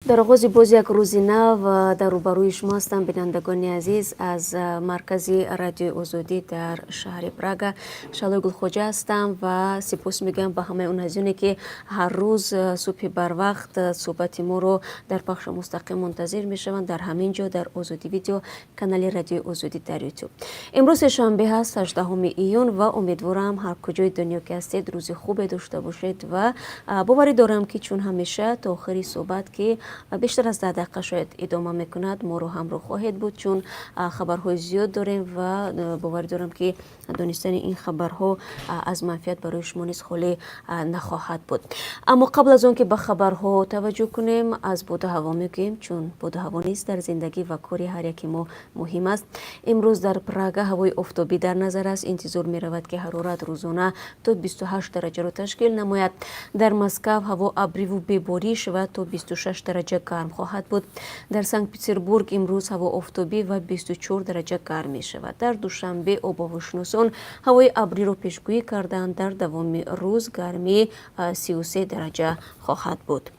در آغاز باز یک روز نو در روبروی شما هستم بینندگان عزیز از مرکز رادیو آزادی در شهر پراگ. شالوی گلخوجه هستم و سپاس میگم به همه اون عزیزانی که هر روز صبح بر وقت صحبت ما رو در پخش مستقیم منتظر میشوند در همین جا در آزادی ویدیو کانال رادیو آزادی در یوتیوب. امروز شنبه هست 18 ایون و امیدوارم هر کجای دنیا که هستید روز خوب داشته باشید و باوری دارم که چون همیشه تا آخری صحبت که بیشتر از 10 دقیقه شاید ادامه میکند ما رو همراه خواهید بود چون خبرهای زیاد داریم و باور دارم که دانستن این خبرها از منفعت برای شما نیز خالی نخواهد بود. اما قبل از اون که به خبرها توجه کنیم از بود هوا میگیم چون بود هوا نیست در زندگی و کاری هر یکی ما مهم است. امروز در پراگ هوای آفتابی در نظر است. انتظار می رود که حرارت روزانه تا 28 درجه را تشکیل نماید. در مسکو هوا ابری و بباری شود تا 26 درجه گرم خواهد بود. در سنت پترزبورگ امروز هوا آفتابی و 24 درجه گرم می شود. در دوشنبه آب و هواشناسان هوای ابری را پیشگویی کردند در دوام روز گرمی 33 درجه خواهد بود.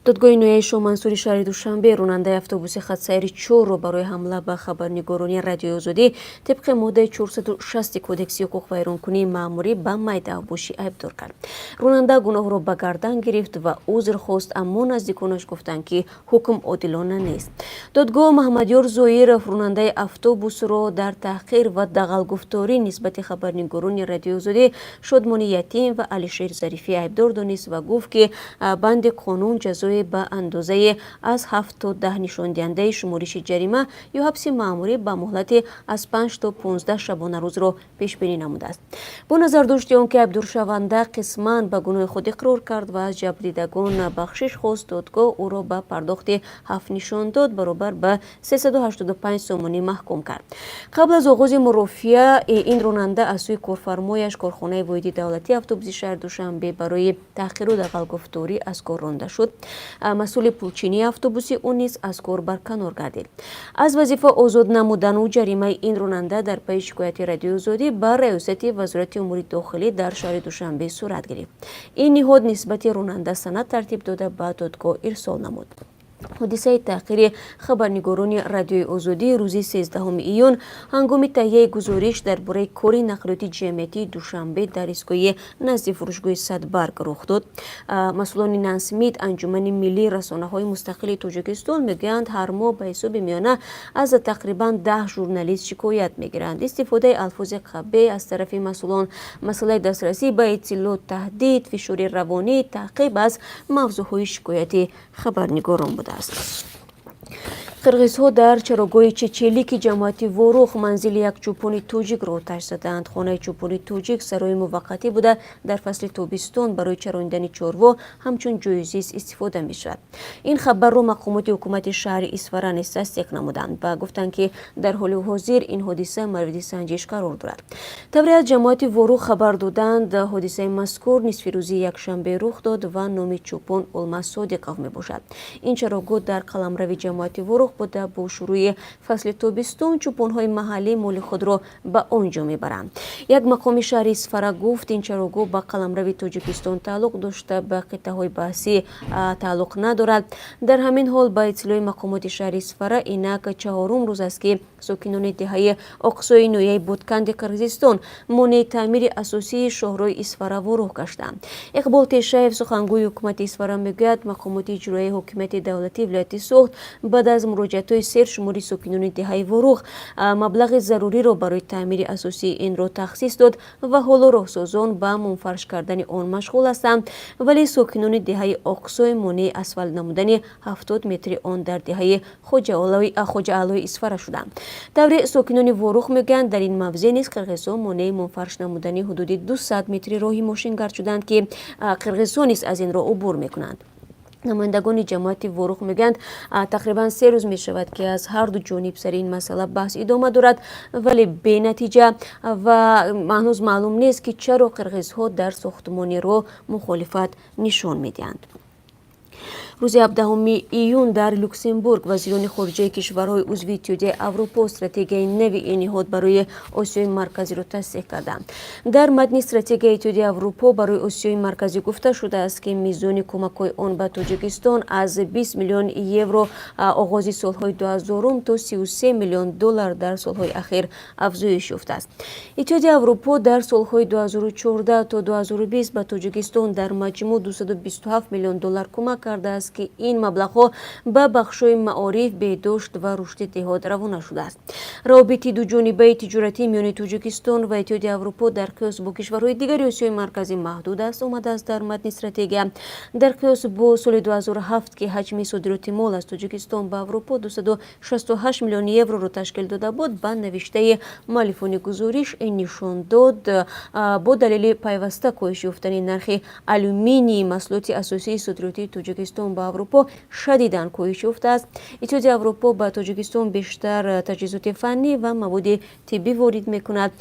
دادگاه نویای شاه منصوری شهر دوشنبه راننده اتوبوس خط سیر 4 را برای حمله به خبرنگارانی رادیو آزادی طبق ماده 460 کودکس حقوق ویرانکنی مأموری به میدانباشی ایبدار کرد. راننده گناه را به گردن گرفت و عذر خواست اما نزدیکانش گفتند که حکم عادلانه نیست. دادگاه محمدیار زویرов راننده اتوبوس را در تحقیر و دغل گفتاری نسبت خبرنگاران رادیو آزادی شادمانی یتیم و علیشیر ظریفی ایبدار دانست و گفت که بند قانون جزای به اندازه از 7 تا 10 نشان دهنده شمارش جریمه یا حبس مأموری به مهلت از 5 تا 15 شبانه روز را پیش بینی نموده است. با نظر داشت آنکه ایبدار شونده قسما به گناه خود اقرار کرد و از جبریدگان بخشش خواست، دادگاه او را به پرداخت 7 نشان داد برابر به 385 سومانی محکوم کرد. قبل از آغاز مرافعه این راننده از سوی کارفرمایش کارخانه واحدی دولتی اتوبوس شهر دوشنبه برای تحقیر و دغل گفتاری از کار رانده شد. مسئول پولچینی اتوبوس او نیز از کار برکنار گردید. از وظیفه آزاد نمودن و جریمه این راننده در پی شکایت رادیو آزادی به ریاست وزارت امور داخلی در شهر دوشنبه صورت گرفت. این نهاد نسبت راننده سند ترتیب داده به دادگاه ارسال نمود. حادثه تحقیر خبرنگاران رادیوی آزادی روز 13 ایون هنگام تهیه گزارش درباره کار نقلیاتی جمعیتی دوشنبه در ایستگاه نزد فروشگاه صدبرگ رخ داد. مسئولان نانسمیت انجمن ملی رسانه‌های مستقل تاجیکستان میگویند هر ماه به حساب میانه از تقریبا 10 ژورنالیست شکایت میگیرند. استفاده الفاظ قبیح از طرف مسئولان، مسئله دسترسی به اطلاعات، تهدید، فشار روانی، تعقیب از موضوعهای شکایتی خبرنگاران بود. قرغیزها در چراگاه چچیلیک جماعتی وروخ منزل یک چوپان توجیک را آتش زدند. خانه چوپان توجیک سرای موقتی بوده در فصل تابستان برای چراندن چاروا همچون جایزیست استفاده می شود. این خبر را مقامات حکومت شهر اصفهان تصدیق نمودند و گفتند که در حال حاضر این حادثه مورد سنجش قرار دارد. طوری از جماعت وروخ خبر دادند حادثه مذکور نصف روزی یک شنبه رخ داد و نام چوپان علما صادقov می باشد. این چراگاه در قلمرو جماعت وروخ بوده. با شروع فصل تابستان چوپان‌های محلی مال خود را به آنجا میبرند. یک مقام شهر اصفهان گفت این چراگاه به قلمرو تاجیکستان تعلق داشته، به قطعه‌های بحثی تعلق ندارد. در همین حال با اطلاع مقامات شهر اصفهان اینک 4 روز است که ساکنان دهه اقصای نویای بودکند قرغیزستان مانع تعمیر اساسی شهرهای اصفهان وروخ گشتند. اقبال تشیف سخنگوی حکومت اصفهان میگوید مقامات اجرایی حکومت دولتی ولایت سوخت بعد از مراجعات سرشماری ساکنان دهه وروخ مبلغ ضروری را برای تعمیر اساسی این را تخصیص داد و حالا راهسازان به منفرش کردن آن مشغول هستند، ولی ساکنان دهه اقصای مانع اسفل نمودن 70 متر آن در دهه خواجه علای اصفهان شدند. طوری ساکنان وروخ میگویند در این موضع نیز قرغیزها مانع منفرش نمودن حدود 200 متر راهی ماشینگرد شدند که قرغیزها نیز از این راه عبور میکنند. نمایندگان جماعت وروخ میگویند تقریبا 3 روز می شود که از هر دو جانب سر این مسئله بحث ادامه دارد ولی بی نتیجه و هنوز معلوم نیست که چرا قرغیزها در ساختمان را مخالفت نشان میدهند. روز 17 ایون در لوکسمبورگ وزیران خارجه کشورهای عضو اتحادیه اروپا استراتژی نوی این نهاد برای آسیای مرکزی را تصدیق کردند. در متن استراتژی اتحادیه اروپا برای آسیای مرکزی گفته شده است که میزان کمک‌های آن به تاجیکستان از 20 میلیون یورو آغاز سالهای 2000 تا 33 میلیون دلار در سالهای اخیر افزایش یافته است. اتحادیه اروپا در سالهای 2014 تا 2020 به تاجیکستان در مجموع 227 میلیون دلار کمک کرده است که این مبلغها به بخش‌های معارف، بهداشت و رشد اتحاد روانه شده است. روابط دوجانبه تجارتی میان تاجیکستان و اتحادیه اروپا در قیاس با کشورهای دیگر آسیای مرکزی محدود است. آمده است در متن استراتژی در قیاس با سال 2007 که حجم صادرات مال از تاجیکستان به اروپا 268 میلیون یورو را تشکیل داده بود، به نوشته مؤلفان گزارش این نشان داد با دلیل پیوسته کاهش یافتن نرخ آلومینی محصولات اساسی صادراتی تاجیکستان به اروپا شدیداً کاهش یافته است. اتحادیه اروپا به تاجیکستان بیشتر تجهیزات فنی و مواد طبی وارد می‌کند.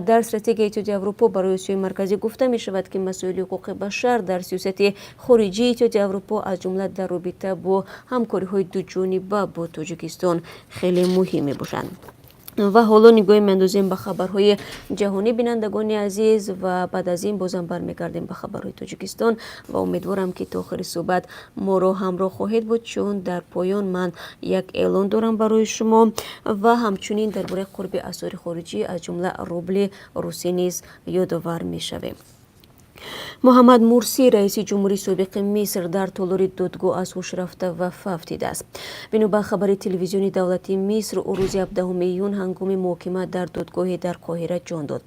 در استراتژی اتحادیه اروپا برای آسیای مرکزی گفته می‌شود که مسائل حقوق بشر در سیاست خارجی اتحادیه اروپا از جمله در رابطه با همکاری‌های دوجانبه با تاجیکستان خیلی مهم می‌باشند. و حالا نگاه می‌اندازیم به خبرهای جهانی بینندگان عزیز و بعد از این بازم برمیگردیم به خبرهای تاجیکستان و امیدوارم که تا آخر صحبت ما را همراه خواهید بود، چون در پایان من یک اعلان دارم برای شما و همچنین درباره قرب اسعار خارجی از جمله روبل روسی نیز یادآور می‌شویم. محمد مرسی رئیس جمهوری سابق مصر در تالار دادگاه از هوش رفته و افتیده است. بنا به خبر تلویزیونی دولتی مصر او روز 17 ایون هنگام محاکمه در دادگاه در قاهره جان داد.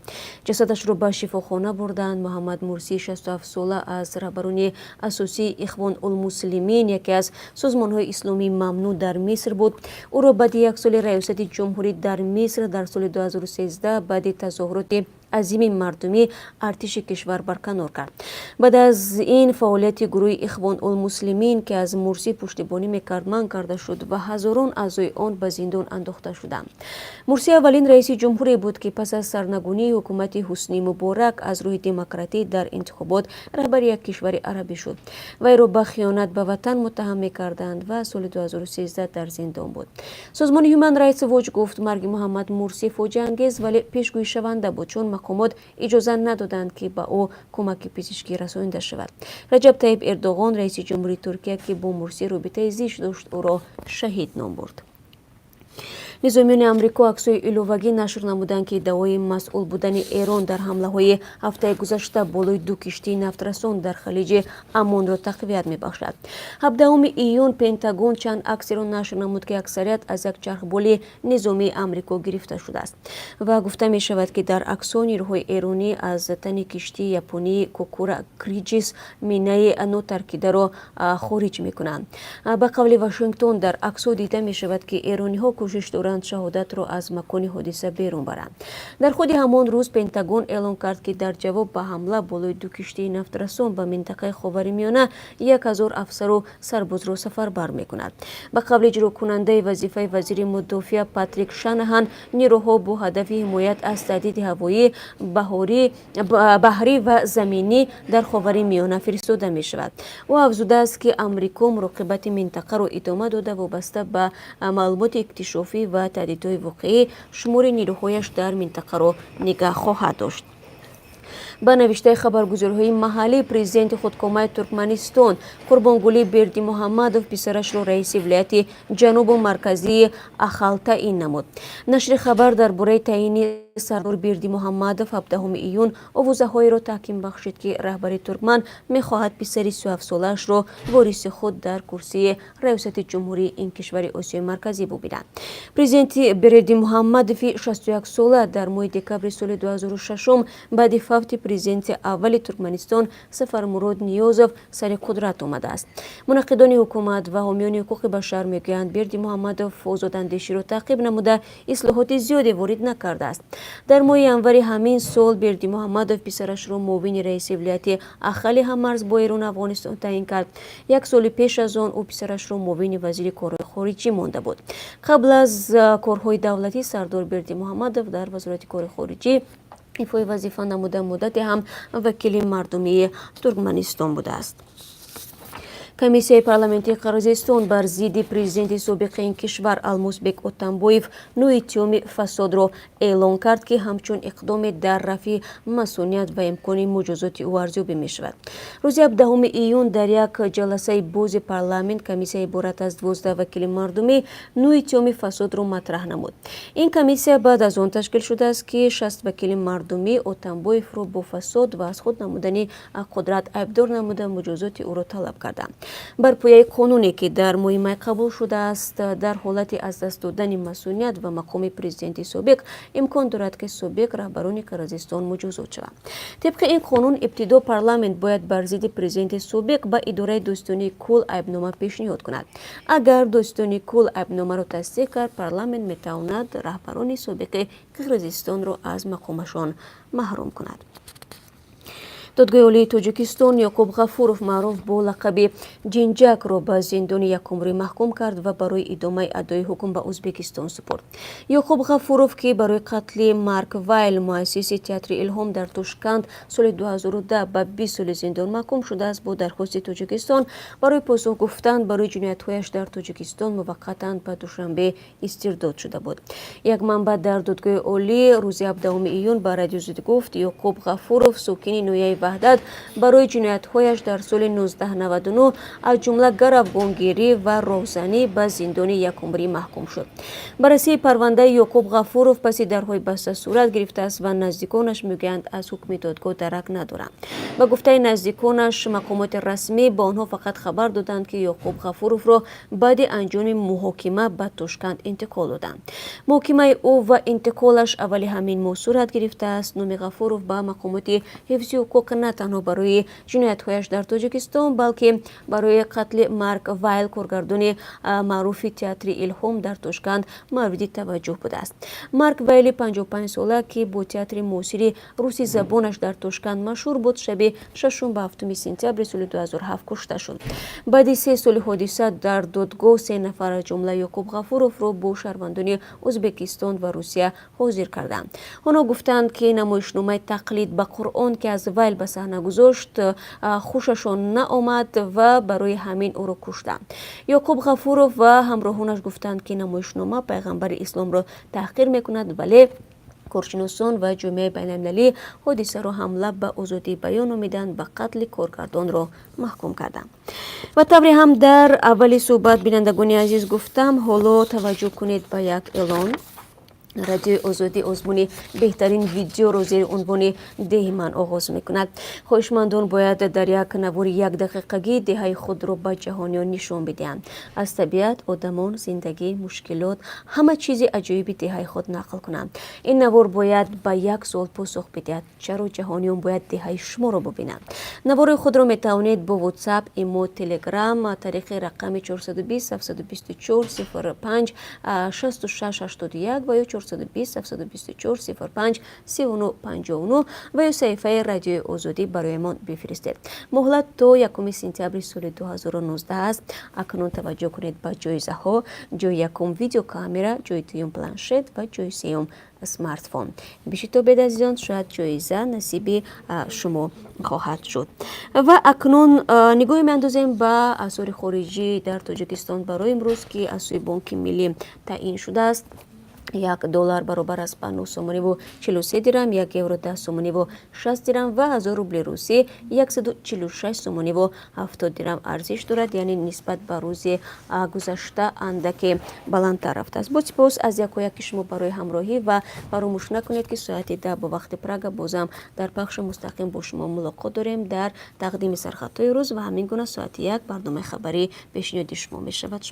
جسدش را به شفاخانه بردند. محمد مرسی 67 ساله از رهبران اساسی اخوان المسلمین، یکی از سازمان‌های اسلامی ممنوع در مصر بود. او را بعد یک سال ریاست جمهوری در مصر در سال 2013 بعد تظاهرات عظیم مردمی ارتش کشور برکنار کرد. بعد از این فعالیت گروه اخوان المسلمین که از مرسی پشتیبانی میکرد منع کرده شد و هزاران اعضای آن به زندان انداخته شدند. مرسی اولین رئیس جمهوری بود که پس از سرنگونی حکومت حسنی مبارک از روی دموکراتی در انتخابات رهبر یک کشور عربی شد. وی را به خیانت به وطن متهم میکردند و سال 2013 در زندان بود. سازمان هیومن رایتس واچ گفت مرگ محمد مرسی فاجعه انگیز ولی پیشگویی شونده بود، چون مقامات اجازه ندادند که به او کمک پزشکی رسانیده شود. رجب طیب اردوغان رئیس جمهوری ترکیه که با مرسی رابطه زیست داشت او را شهید نام برد. نظامیان امریکا عکس‌های ایلوواگی نشر نمودند که ادعای مسئول بودن ایران در حمله‌های هفته گذشته بالای 2 کشتی نفترسان در خلیج عمان را تقویت می‌بخشد. 17 ایون پنتاگون چند عکس را نشر نمود که اکثریت از یک چرخبال نظامی امریکا گرفته شده است و گفته می‌شود که در عکس‌ها نیروهای ایرانی از تن کشتی یاپنی کوکورا کریجیس مینه نو ترکیده را خارج می‌کنند. به قول واشنگتن در عکس‌ها دیده می‌شود که ایرانی‌ها کوشش دارند شهادت را از مکان حادثه بیرون برند. در خود همان روز پنتاگون اعلام کرد که در جواب به حمله بالای 2 کشتی نفترسان به منطقه خاورمیانه 1000 افسر و سرباز را سفربر می‌کند. به قبل اجرا کننده وظیفه وزیر مدافع پاتریک شانهان نیروها با هدف حمایت از تهدید هوایی، بحری و زمینی در خاورمیانه فرستاده می‌شود. او افزوده است که آمریکا مراقبت منطقه را ادامه داده وابسته به معلومات اکتشافی و تهدیدهای واقعی شمار نیروهایش در منطقه را نگاه خواهد داشت. به نوشته خبرگزاری‌های محلی، پرزیدنت خودکامه ترکمنستان قربانگلی بردی محمدوف پسرش را رئیس ولایت جنوب و مرکزی اخالتا این نمود. نشر خبر درباره تعیین سردار بردی محمدوف 17 ایون آوازه‌هایی را تحکیم بخشید که رهبر ترکمن می‌خواهد پسر 37 سالش را وارث خود در کرسی ریاست جمهوری این کشور آسیای مرکزی ببیند. پرزیدنت بردی محمدوف 61 ساله در ماه دکبر سال 2006 بعد فوت پرزیدنت اول ترکمنستان سفرمراد نیازوف سر قدرت آمده است. منقدان حکومت و حامیان حقوق بشر میگویند بردی محمدوف آزاداندیشی را تعقیب نموده اصلاحات زیادی وارد نکرده است. در ماه ینوری همین سال بردی محمدوف پسرش را معاون رئیس ولایت اخل هممرز با ایران افغانستان تعیین کرد. یک سال پیش از آن او پسرش را معاون وزیر کارهای خارجی مانده بود. قبل از کارهای دولتی سردار بردی محمدوف در وزارت کار خارجی ایفای وظیفه نموده، مدت هم وکیل مردمی ترکمنستان بوده است. комиссияи парламентии қирғизистон бар зидди президенти собиқи ин кишвар Алмазбек Отамбоев нӯи иттиҳоми фасодро эълон кард, ки ҳамчун иқдоме дар рафъи масъулият ва имкони муҷозоти ӯ арзёбӣ мешавад. рӯзи 17 июн дар як ҷаласаи бози парламент комиссия иборат аз 12 вакили мардумӣ нӯи иттиҳоми фасодро матраҳ намуд. ин комиссия баъд аз он ташкил шудааст, ки 60 вакили мардумӣ Отамбоевро бо фасод ва аз худ намудани қудрат айбдор намуда муҷозоти ӯро талаб карданд. бар пояи қонуне ки дар моҳи май қабул шудааст, дар ҳолати аз даст додани масъулият ва мақоми президенти собиқ имкон дорад, ки собиқ раҳбарони Қирғизистон муҷозот шаванд. тибқи ин қонун ибтидо парламент бояд бар зидди президенти собиқ ба идораи доистонии кул айбнома пешниҳод кунад. агар доистонии кул айбномаро тасдиқ кард, парламент метавонад раҳбарони собиқи Қирғизистонро аз мақомашон маҳрум кунад. додгоҳи олии Тоҷикистон Ёқуб Ғафуров маъруф бо лақаби Ҷинҷакро ба зиндони якумрӣ маҳкум кард ва барои идомаи адои ҳукм ба Ӯзбекистон супурд. Ёқуб Ғафуров, ки барои қатли Марк Вайл, муассиси театри Илҳом дар Тошканд соли 2010 ба 20 соли зиндон маҳкум шудааст, бо дархости Тоҷикистон барои посух гуфтан барои ҷиноятҳояш дар Тоҷикистон муваққатан ба душанбе истирдод шуда буд. як манбаъ дар додгоҳи олӣ рӯзи 17 июн ба Радио Озодӣ гуфт, Ёқуб Ғафуров сокини ноҳияи Ваҳдат барои ҷиноятҳояш дар соли 1999 аз ҷумла гаравгонгирӣ ва роҳзанӣ ба зиндони якумрӣ маҳкум шуд. баррасии парвандаи Ёқуб Ғафуров паси дарҳои баста сурат гирифтааст ва наздиконаш мегӯянд аз ҳукми додгоҳ дарак надоранд. ба гуфтаи наздиконаш, мақомоти расмӣ ба онҳо фақат хабар доданд, ки Ёқуб Ғафуровро баъди анҷоми муҳокима ба Тошканд интиқол доданд. муҳокимаи ӯ ва интиқолаш аввали ҳамин моҳ сурат гирифтааст. номи Ғафуров ба мақомоти ҳифзи ҳуқуқ на танҳо барои ҷиноятҳояш дар Тоҷикистон, балки барои қатли Марк Вайл, коргардони маъруфи театри Илҳом дар Тошканд, мавриди таваҷҷӯҳ будааст. Марк Вайли 55 сола, ки бо театри муосири руси забонаш дар Тошканд машҳур буд, шаби 6 ба 7 сентябри соли 2007 кушта шуд. баъди 3 соли ҳодиса дар додгоҳ 3 нафар аз ҷумла Ёқуб Ғафуровро бо шаҳрвандони Ӯзбекистон ва Русия ҳозир карданд. онҳо гуфтанд, ки намоишномаи тақлид ба Қуръон, ки аз Вайл ба саҳна гузошт, хушашон наомад ва барои ҳамин ӯро куштанд. Ёқуб Ғафуров ва ҳамроҳонаш гуфтанд, ки намоишнома пайғамбари исломро таҳқир мекунад, вале коршиносон ва ҷомеаи байналмилалӣ ҳодисаро ҳамла ба озодии баён номиданд, ба қатли коргардонро маҳкум карданд. ва тавре ҳам дар аввали суҳбат бинандагони азиз гуфтам, ҳоло таваҷҷӯҳ кунед ба як эълон. радиои озодӣ озмуни беҳтарин видеоро зери унвони деҳи ман оғоз мекунад. хоҳишмандон бояд дар як навори 1 дақиқагӣ деҳаи худро ба ҷаҳониён нишон бидиҳанд. аз табиат, одамон, зиндагӣ, мушкилот, ҳама чизи аҷоиби деҳаи худ нақл кунанд. ин навор бояд ба як суол посух бидиҳад: чаро ҷаҳониён бояд деҳаи шуморо бубинанд? навори худро метавонед бо WhatsApp, имо, Telegram тариқи рақами 420 724 05 6681 ва ё 420 724 05 3959 ва ё саҳифаи Радиои Озодӣ бароямон бифиристед. моҳлат то 1 сентябри соли 2019 аст. акнун таваҷҷӯҳ кунед ба ҷоизаҳо. ҷои якум видеокамера, ҷои дуюм планшет ва ҷои сеюм смартфон. бишитобед азизон, шояд ҷоиза насиби шумо хоҳад шуд. ва акнун нигоҳе меандозем ба асъори хориҷӣ дар Тоҷикистон барои имрӯз, ки аз сӯи Бонки Миллӣ таъин шудааст. $1 баробар аст ба 9 сомониву 43 дирам, 1 евро 10 сомониву 6 дирам ва 1000 рубли русӣ 146 сомониву 70 дирам арзиш дорад, яъне нисбат ба рӯзи гузашта андаке баландтар рафтааст. бо сипос аз якояки шумо барои ҳамроҳӣ ва фаромӯш накунед, ки соати 10 ба вақти Прага бозам дар пахши мустақим бо шумо мулоқот дорем дар тақдими сархатҳои рӯз ва ҳамин гуна соати 1 барномаи хабарӣ пешниҳоди шумо мешавад. шумо